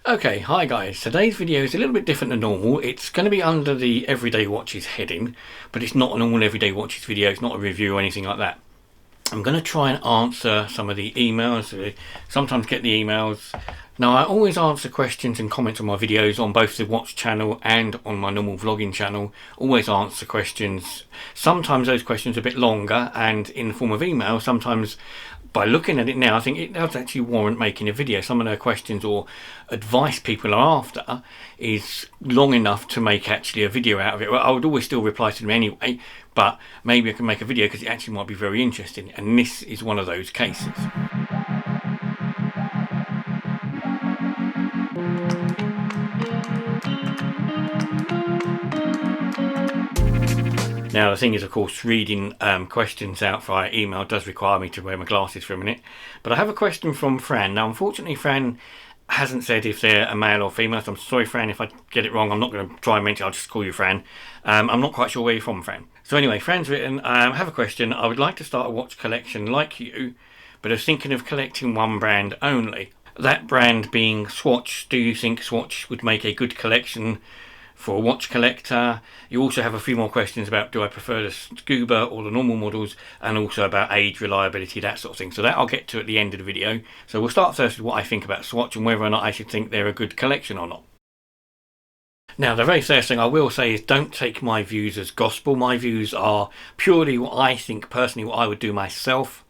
Okay, hi guys. Today's video is a little bit different than normal. It's going to be under the Everyday Watches heading, but it's not a normal Everyday Watches video. It's not a review or anything like that. I'm going to try and answer some of the emails. I sometimes get the emails. Now, I always answer questions and comments on my videos on both the Watch channel and on my normal vlogging channel. Always answer questions. Sometimes those questions are a bit longer and in the form of email. Sometimes by looking at it now, I think it does actually warrant making a video. Some of the questions or advice people are after is long enough to make actually a video out of it. Well, I would always still reply to them anyway, but maybe I can make a video because it actually might be very interesting, and this is one of those cases. Now the thing is, of course, reading questions out via email does require me to wear my glasses for a minute. But I have a question from Fran. Now unfortunately Fran hasn't said if they're a male or female, so I'm sorry Fran if I get it wrong. I'm not going to try and mention it, I'll just call you Fran. I'm not quite sure where you're from, Fran. So anyway, Fran's written, I have a question. I would like to start a watch collection like you, but I was thinking of collecting one brand only. That brand being Swatch. Do you think Swatch would make a good collection for a watch collector? You also have a few more questions about do I prefer the Scuba or the normal models, and also about age, reliability, that sort of thing. So that I'll get to at the end of the video. So we'll start first with what I think about Swatch and whether or not I should think they're a good collection or not. Now the very first thing I will say is don't take my views as gospel. My views are purely what I think personally, what I would do myself.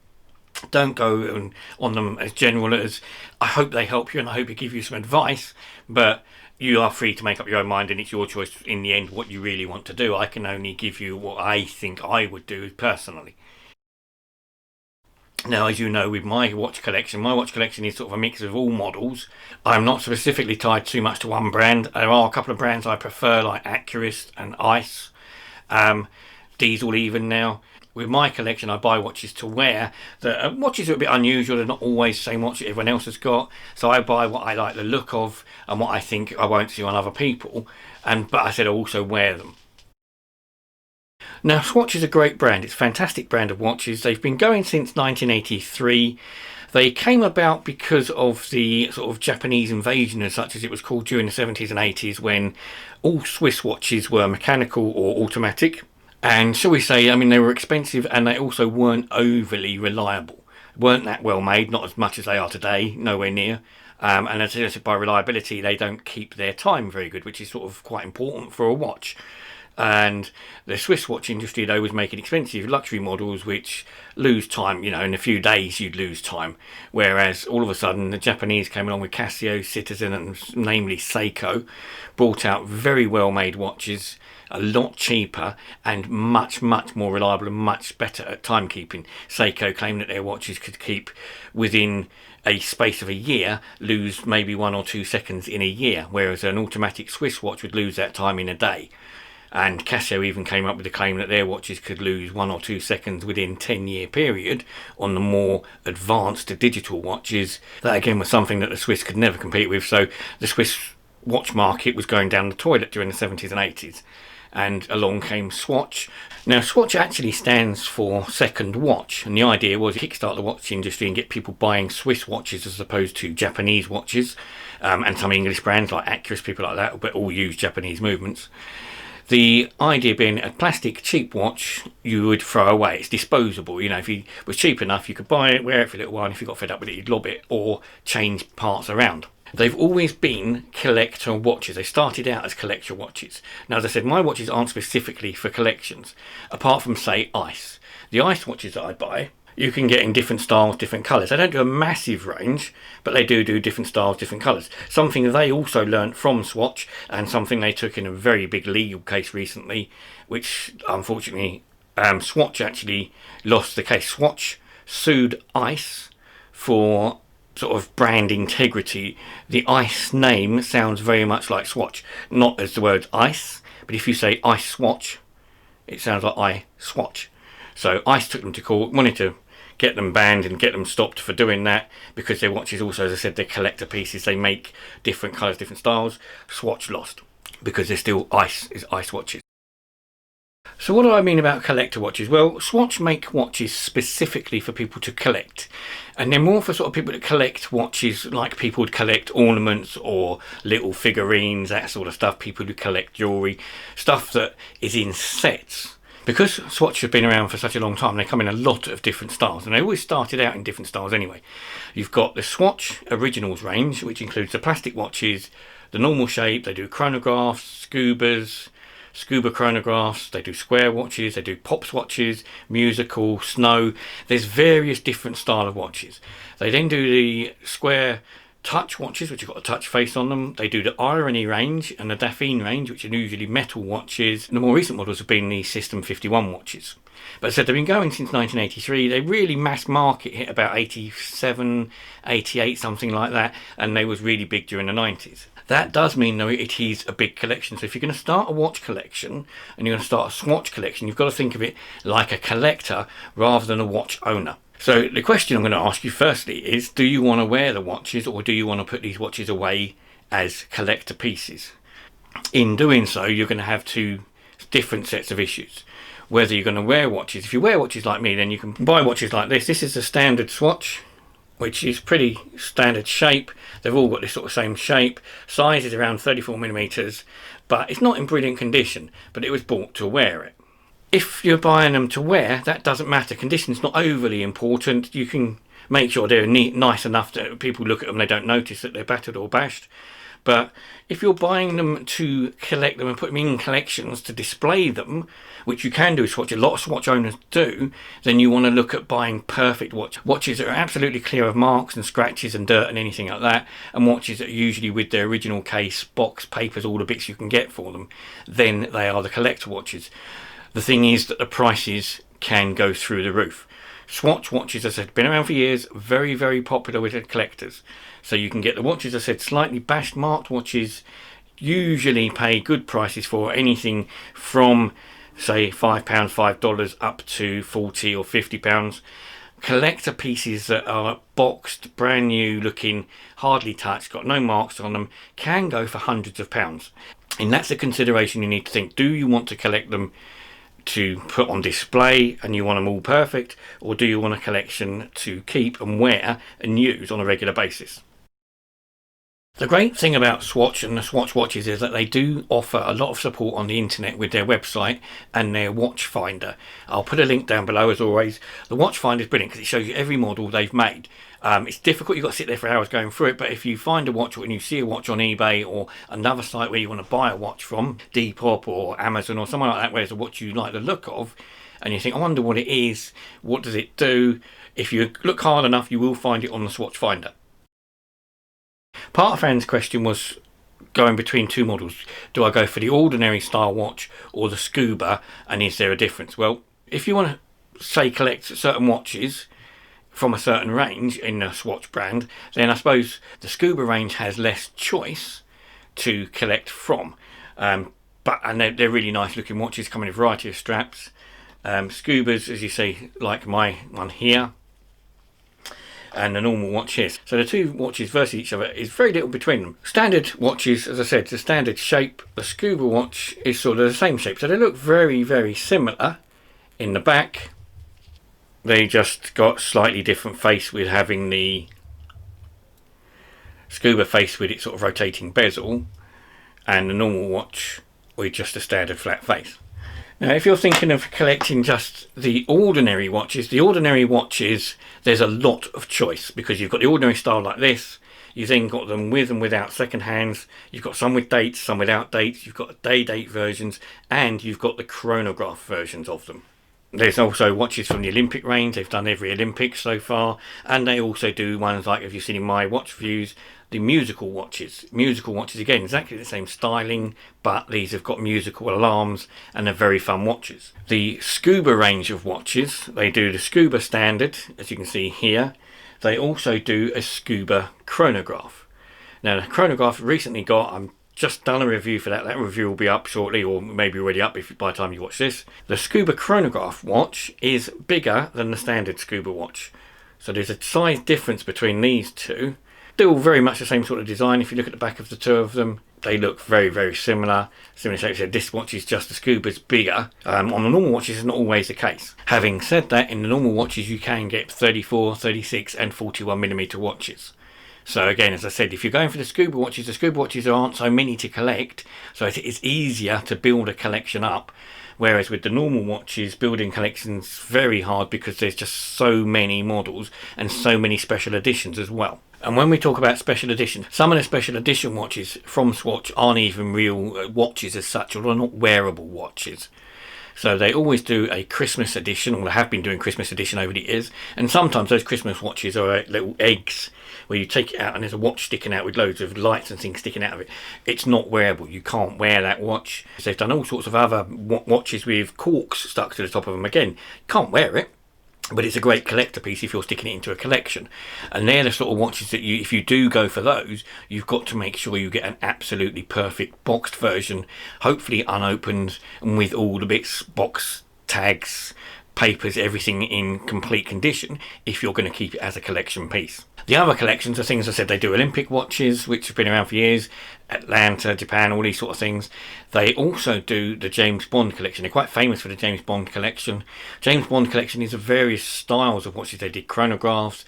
Don't go on them as general as I hope they help you and I hope they give you some advice, but you are free to make up your own mind and it's your choice in the end what you really want to do. I can only give you what I think I would do personally. Now, as you know, with my watch collection is sort of a mix of all models. I'm not specifically tied too much to one brand. There are a couple of brands I prefer, like Accurist and Ice, Diesel even now. With my collection, I buy watches to wear. The watches are a bit unusual. They're not always the same watch that everyone else has got. So I buy what I like the look of and what I think I won't see on other people. But I said I also wear them. Now, Swatch is a great brand. It's a fantastic brand of watches. They've been going since 1983. They came about because of the sort of Japanese invasion, as such as it was called, during the 70s and 80s, when all Swiss watches were mechanical or automatic. And shall we say, I mean, they were expensive and they also weren't overly reliable. Weren't that well made, not as much as they are today, nowhere near. And as I said, by reliability, they don't keep their time very good, which is sort of quite important for a watch. And the Swiss watch industry, though, was making expensive luxury models which lose time. You know, in a few days you'd lose time. Whereas all of a sudden the Japanese came along with Casio, Citizen and namely Seiko, brought out very well made watches, a lot cheaper and much more reliable and much better at timekeeping. Seiko claimed that their watches could keep within a space of a year, lose maybe 1 or 2 seconds in a year, whereas an automatic Swiss watch would lose that time in a day. And Casio even came up with the claim that their watches could lose 1 or 2 seconds within a 10-year period on the more advanced digital watches. That again was something that the Swiss could never compete with. So the Swiss watch market was going down the toilet during the 70s and 80s. And along came Swatch. Now Swatch actually stands for second watch, and the idea was to kickstart the watch industry and get people buying Swiss watches as opposed to Japanese watches, and some English brands like Accurist, people like that, but all use Japanese movements. The idea being a plastic cheap watch you would throw away. It's disposable. You know, if it was cheap enough you could buy it, wear it for a little while, and if you got fed up with it you'd lob it or change parts around. They've always been collector watches. They started out as collector watches. Now, as I said, my watches aren't specifically for collections, apart from, say, Ice. The Ice watches that I buy, you can get in different styles, different colours. They don't do a massive range, but they do different styles, different colours. Something they also learnt from Swatch, and something they took in a very big legal case recently, which, unfortunately, Swatch actually lost the case. Swatch sued Ice for sort of brand integrity. The Ice name sounds very much like Swatch, not as the word ice, but if you say Ice Swatch, it sounds like I Swatch. So Ice took them to court, wanted to get them banned and get them stopped for doing that, because their watches also, as I said, they're collector pieces. They make different colours, different styles. Swatch lost because they're still Ice watches. So what do I mean about collector watches? Well, Swatch make watches specifically for people to collect. And they're more for sort of people that collect watches like people would collect ornaments or little figurines, that sort of stuff. People who collect jewellery, stuff that is in sets. Because Swatch have been around for such a long time, they come in a lot of different styles. And they always started out in different styles anyway. You've got the Swatch Originals range, which includes the plastic watches, the normal shape. They do chronographs, scubas, scuba chronographs, they do square watches, they do pops watches, musical, snow. There's various different style of watches. They then do the square touch watches, which have got a touch face on them. They do the Irony range and the Dauphine range, which are usually metal watches. And the more recent models have been the System 51 watches. But as I said, they've been going since 1983. They really mass market hit about 87, 88, something like that. And they was really big during the 90s. That does mean, though, it is a big collection. So if you're going to start a watch collection and you're going to start a Swatch collection, you've got to think of it like a collector rather than a watch owner. So the question I'm going to ask you firstly is, do you want to wear the watches or do you want to put these watches away as collector pieces? In doing so, you're going to have two different sets of issues. Whether you're going to wear watches. If you wear watches like me, then you can buy watches like this. This is the standard Swatch, which is pretty standard shape. They've all got this sort of same shape. Size is around 34mm, but it's not in brilliant condition, but it was bought to wear it. If you're buying them to wear, that doesn't matter. Condition's not overly important. You can make sure they're neat, nice enough that people look at them, they don't notice that they're battered or bashed. But if you're buying them to collect them and put them in collections to display them, which you can do with Swatch, a lot of Swatch owners do, then you want to look at buying perfect watches that are absolutely clear of marks and scratches and dirt and anything like that, and watches that are usually with their original case, box, papers, all the bits you can get for them. Then they are the collector watches. The thing is that the prices can go through the roof. Swatch watches, as I said, have been around for years, very, very popular with the collectors. So you can get the watches, as I said, slightly bashed, marked watches, usually pay good prices for anything from, say, £5, $5 up to £40 or £50. Collector pieces that are boxed, brand new looking, hardly touched, got no marks on them, can go for hundreds of pounds. And that's a consideration you need to think. Do you want to collect them to put on display and you want them all perfect, or do you want a collection to keep and wear and use on a regular basis? The great thing about Swatch and the Swatch watches is that they do offer a lot of support on the internet with their website and their watch finder. I'll put a link down below as always. The watch finder is brilliant because it shows you every model they've made. It's difficult, you've got to sit there for hours going through it, but if you find a watch and you see a watch on eBay or another site where you want to buy a watch from, Depop or Amazon or somewhere like that, where there's a watch you like the look of, and you think, I wonder what it is, what does it do? If you look hard enough, you will find it on the Swatch finder. Part of Anne's question was going between two models. Do I go for the ordinary style watch or the Scuba, and is there a difference? Well, if you want to, say, collect certain watches from a certain range in the Swatch brand, then I suppose the Scuba range has less choice to collect from. And they're really nice looking watches, come in a variety of straps. Scubas, as you see, like my one here, and the normal watch here. So the two watches versus each other is very little between them. Standard watches, as I said, the standard shape. The Scuba watch is sort of the same shape, so they look very, very similar. In the back, they just got slightly different face, with having the Scuba face with its sort of rotating bezel, and the normal watch with just a standard flat face. Now, if you're thinking of collecting just the ordinary watches, there's a lot of choice, because you've got the ordinary style like this. You've then got them with and without second hands. You've got some with dates, some without dates. You've got day-date versions, and you've got the chronograph versions of them. There's also watches from the Olympic range. They've done every Olympics so far, and they also do ones like, if you've seen in my watch reviews, the musical watches. Musical watches, again, exactly the same styling, but these have got musical alarms and they're very fun watches. The Scuba range of watches, they do the Scuba standard, as you can see here. They also do a Scuba chronograph. Now, the chronograph recently I've just done a review for that. That review will be up shortly, or maybe already up by the time you watch this. The Scuba chronograph watch is bigger than the standard Scuba watch. So there's a size difference between these two. Still very much the same sort of design. If you look at the back of the two of them, they look very, very similar. Similar shape. This watch is just the Scuba's bigger. On the normal watches, it's not always the case. Having said that, in the normal watches, you can get 34, 36, and 41mm watches. So again, as I said, if you're going for the Scuba watches aren't so many to collect, so it's easier to build a collection up. Whereas with the normal watches, building collections very hard because there's just so many models and so many special editions as well. And when we talk about special editions, some of the special edition watches from Swatch aren't even real watches as such, or they're not wearable watches. So they always do a Christmas edition, or they have been doing Christmas edition over the years. And sometimes those Christmas watches are little eggs where you take it out and there's a watch sticking out with loads of lights and things sticking out of it. It's not wearable. You can't wear that watch. So they've done all sorts of other watches with corks stuck to the top of them. Again, you can't wear it. But it's a great collector piece if you're sticking it into a collection. And they're the sort of watches that if you do go for those, you've got to make sure you get an absolutely perfect boxed version, hopefully unopened, and with all the bits, box, tags, papers, everything in complete condition, if you're going to keep it as a collection piece. The other collections are things I said they do Olympic watches, which have been around for years, Atlanta, Japan, all these sort of things. They also do the James Bond collection. They're quite famous for the James Bond collection. James Bond collection is of various styles of watches. They did chronographs,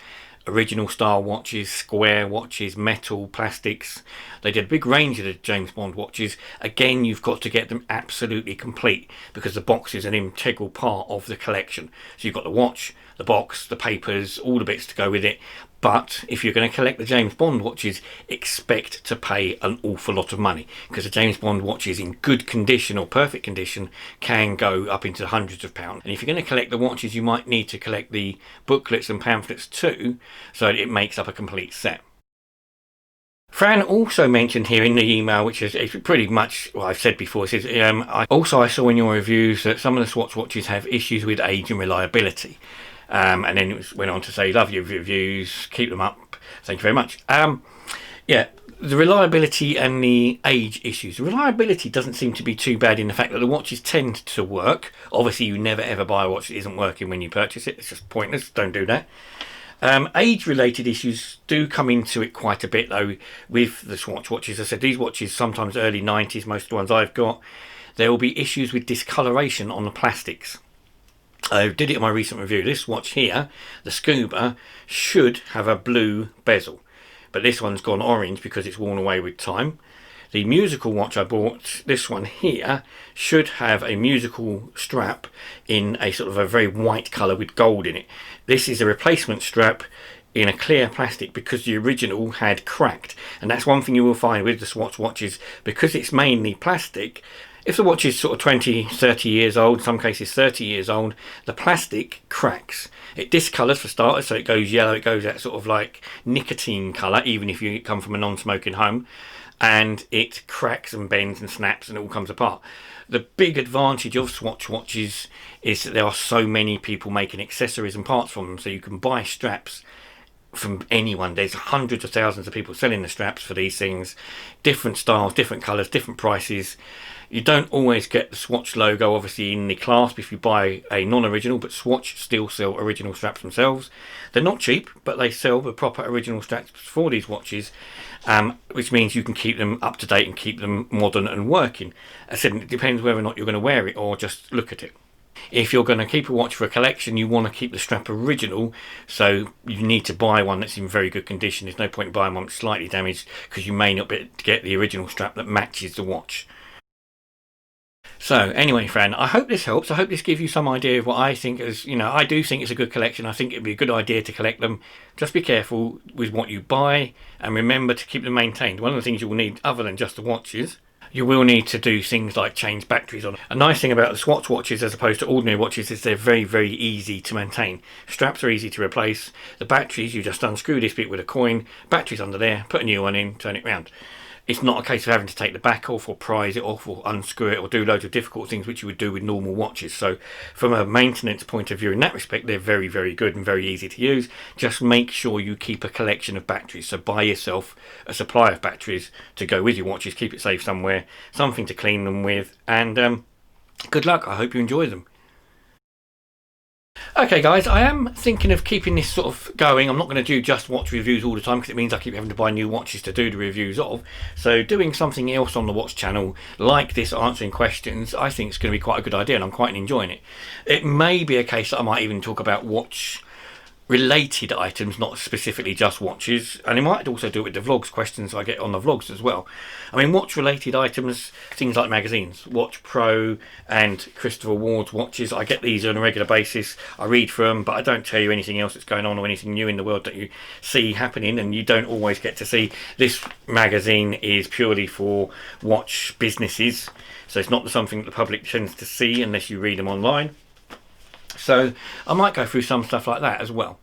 original style watches, square watches, metal, plastics. They did a big range of the James Bond watches. Again, you've got to get them absolutely complete because the box is an integral part of the collection. So you've got the watch, the box, the papers, all the bits to go with it. But if you're going to collect the James Bond watches, expect to pay an awful lot of money because the James Bond watches in good condition or perfect condition can go up into hundreds of pounds. And if you're going to collect the watches, you might need to collect the booklets and pamphlets too, so that it makes up a complete set. Fran also mentioned here in the email, which is pretty much what I've said before, says, I saw in your reviews that some of the Swatch watches have issues with age and reliability. And then it went on to say, love your reviews, keep them up, thank you very much. Yeah, the reliability and the age issues. The reliability doesn't seem to be too bad in the fact that the watches tend to work. Obviously, you never ever buy a watch that isn't working when you purchase it. It's just pointless, don't do that. Age-related issues do come into it quite a bit, though, with the Swatch watches. As I said, these watches, sometimes early 90s, most of the ones I've got, there will be issues with discoloration on the plastics. I did it in my recent review. This watch here, the Scuba, should have a blue bezel, but this one's gone orange because it's worn away with time. The musical watch I bought, this one here, should have a musical strap in a sort of a very white colour with gold in it. This is a replacement strap in a clear plastic because the original had cracked. And that's one thing you will find with the Swatch watches, because it's mainly plastic. If the watch is sort of 20, 30 years old, in some cases 30 years old, the plastic cracks. It discolours for starters, so it goes yellow, it goes that sort of like nicotine colour, even if you come from a non-smoking home. And it cracks and bends and snaps and it all comes apart. The big advantage of Swatch watches is that there are so many people making accessories and parts from them, so you can buy straps from anyone. There's hundreds of thousands of people selling the straps for these things, different styles, different colours, different prices. You don't always get the Swatch logo obviously in the clasp if you buy a non-original, but Swatch still sell original straps themselves. They're not cheap, but they sell the proper original straps for these watches, which means you can keep them up to date and keep them modern and working. As I said, it depends whether or not you're going to wear it or just look at it. If you're going to keep a watch for a collection, you want to keep the strap original, so you need to buy one that's in very good condition. There's no point in buying one that's slightly damaged because you may not be able to get the original strap that matches the watch. So anyway, Fran, I hope this helps. I hope this gives you some idea of what I think is, I do think it's a good collection. I think it'd be a good idea to collect them. Just be careful with what you buy and remember to keep them maintained. One of the things you will need, other than just the watches, you will need to do things like change batteries on. A nice thing about the Swatch watches as opposed to ordinary watches is they're very, very easy to maintain. Straps are easy to replace. The batteries, you just unscrew this bit with a coin, batteries under there, put a new one in, turn it round. It's not a case of having to take the back off or prise it off or unscrew it or do loads of difficult things which you would do with normal watches. So from a maintenance point of view in that respect, they're very, very good and very easy to use. Just make sure you keep a collection of batteries. So buy yourself a supply of batteries to go with your watches. Keep it safe somewhere, something to clean them with, and good luck. I hope you enjoy them. Okay guys, I am thinking of keeping this sort of going. I'm not going to do just watch reviews all the time because it means I keep having to buy new watches to do the reviews of. So doing something else on the watch channel like this, answering questions, I think is going to be quite a good idea, and I'm quite enjoying it. It may be a case that I might even talk about watch related items, not specifically just watches, and I might also do it with the vlogs, questions I get on the vlogs as well. I mean, watch related items, things like magazines, Watch Pro and Christopher Ward's watches, I get these on a regular basis, I read through them, but I don't tell you anything else that's going on or anything new in the world that you see happening, and you don't always get to see. This magazine is purely for watch businesses, so it's not something that the public tends to see unless you read them online. So I might go through some stuff like that as well.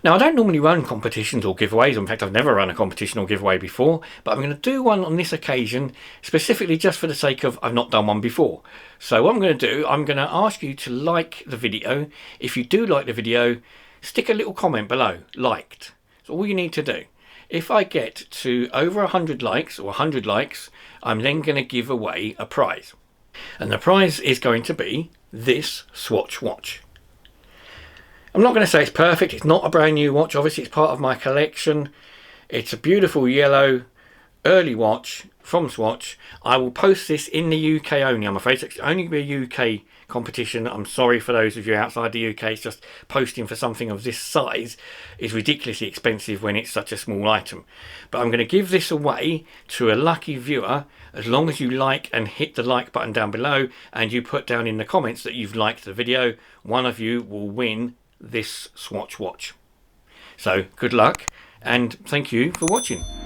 Now, I don't normally run competitions or giveaways. In fact, I've never run a competition or giveaway before, but I'm going to do one on this occasion, specifically just for the sake of I've not done one before. So what I'm going to do, I'm going to ask you to like the video. If you do like the video, stick a little comment below, liked. That's all you need to do. If I get to over 100 likes or 100 likes, I'm then going to give away a prize. And the prize is going to be this Swatch watch. I'm not going to say it's perfect, it's not a brand new watch, obviously it's part of my collection. It's a beautiful yellow early watch from Swatch. I will post this in the UK only, I'm afraid. It's only be a UK competition. I'm sorry for those of you outside the UK, it's just posting for something of this size is ridiculously expensive when it's such a small item. But I'm going to give this away to a lucky viewer as long as you like and hit the like button down below, and you put down in the comments that you've liked the video. One of you will win this Swatch watch. So good luck and thank you for watching.